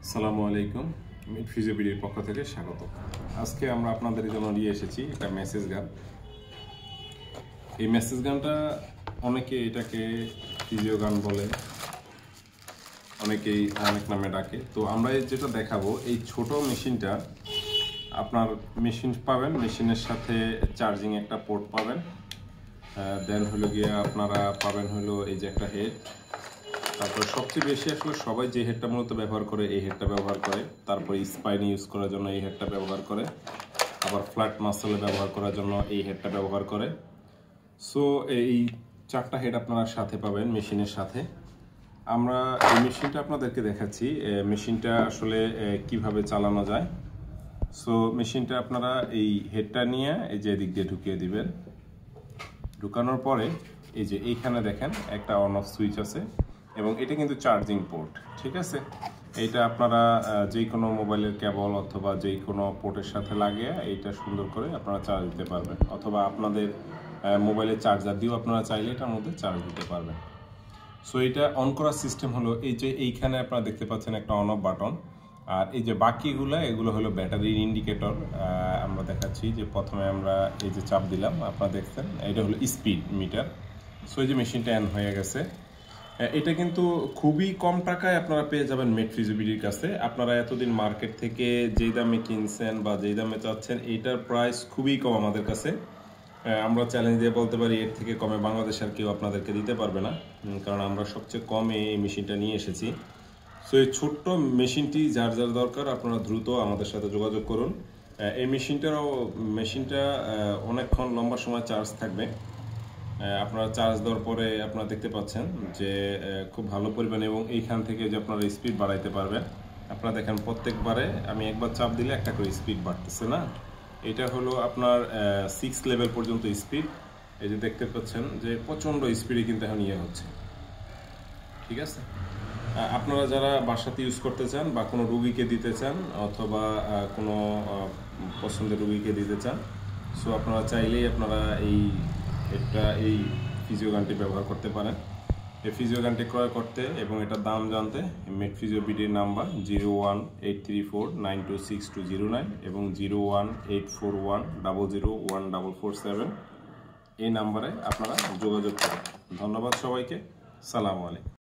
আসসালামু আলাইকুম। মিড ফিজিওপিডির পক্ষ থেকে স্বাগত। আজকে আমরা আপনাদের জন্য নিয়ে এসেছি একটা মেসেজ গান। এই মেসেজ গানটা অনেকে এটাকে ফিজিও গান বলে, অনেকেই অনেক নামে ডাকে। তো আমরা যেটা দেখাবো, এই ছোট মেশিনটা আপনার মেশিন পাবেন, মেশিনের সাথে চার্জিং একটা পোর্ট পাবেন, দেন হলো গিয়ে আপনারা পাবেন হলো এই যে একটা হেড। তারপরে সবচেয়ে বেশি আসলে সবাই যে হেডটা মূলত ব্যবহার করে এই হেডটা ব্যবহার করে। তারপরে স্পাইন ইউজ করার জন্য এই হেডটা ব্যবহার করে, আবার ফ্ল্যাট মাসলে ব্যবহার করার জন্য এই হেডটা ব্যবহার করে। সো এই চারটা হেড আপনারা সাথে পাবেন মেশিনের সাথে। আমরা এই মেশিনটা আপনাদেরকে দেখাচ্ছি, মেশিনটা আসলে কিভাবে চালানো যায়। সো মেশিনটা আপনারা এই হেডটা নিয়ে এই যে এদিক দিয়ে ঢুকিয়ে দিবেন। ঢুকানোর পরে এই যে এইখানে দেখেন একটা অন অফ সুইচ আছে এবং এটা কিন্তু চার্জিং পোর্ট, ঠিক আছে। এইটা আপনারা যে কোনো মোবাইলের কেবল অথবা যে কোনো পোর্টের সাথে লাগিয়ে এইটা সুন্দর করে আপনারা চার্জ দিতে পারবেন, অথবা আপনাদের মোবাইলের চার্জার দিয়েও আপনারা চাইলে এটার মধ্যে চার্জ দিতে পারবেন। সো এটা অন করার সিস্টেম হলো এই যে এইখানে আপনারা দেখতে পাচ্ছেন একটা অন অফ বাটন, আর এই যে বাকিগুলো এগুলো হলো ব্যাটারির ইন্ডিকেটর। আমরা দেখাচ্ছি যে প্রথমে আমরা এই যে চাপ দিলাম, আপনারা দেখছেন এটা হলো স্পিড মিটার। সো এই যে মেশিনটা অন হয়ে গেছে। এটা কিন্তু খুবই কম টাকায় আপনারা পেয়ে যাবেন মিড ফিজিওপিডির কাছে। আপনারা এতদিন মার্কেট থেকে যেই দামে কিনছেন বা যেই দামে চাচ্ছেন এইটার প্রাইস খুবই কম আমাদের কাছে। আমরা চ্যালেঞ্জ দিয়ে বলতে পারি এর থেকে কমে বাংলাদেশ আর কেউ আপনাদেরকে দিতে পারবে না, কারণ আমরা সবচেয়ে কমে এই মেশিনটা নিয়ে এসেছি। সো এই ছোট্ট মেশিনটি যার যার দরকার আপনারা দ্রুত আমাদের সাথে যোগাযোগ করুন। এই মেশিনটা অনেকক্ষণ লম্বা সময় চার্জ থাকবে। আপনারা চার্জ দেওয়ার পরে আপনারা দেখতে পাচ্ছেন যে খুব ভালো পরিমাণে, এবং এইখান থেকে যে আপনারা স্পিড বাড়াইতে পারবেন। আপনারা দেখেন প্রত্যেকবারে আমি একবার চাপ দিলে একটা করে স্পিড বাড়তেছে না। এটা হলো আপনার 6 লেভেল পর্যন্ত স্পিড। এই যে দেখতে পাচ্ছেন যে প্রচণ্ড স্পিডে কিন্তু এখন হচ্ছে, ঠিক আছে। আপনারা যারা বাসাতে ইউজ করতে চান বা কোনো রুগীকে দিতে চান অথবা কোনো পছন্দের রুগীকে দিতে চান, সো আপনারা চাইলেই আপনারা এই ফিজিও গানটি ব্যবহার করতে পারেন। এই ফিজিও গানটি ক্রয় করতে এবং এটার দাম জানতে মিড ফিজিওপিডির নাম্বার 0183492620 এবং 018410014447 এই নাম্বারে আপনারা যোগাযোগ করুন। ধন্যবাদ সবাইকে। সালামু আলাইকুম।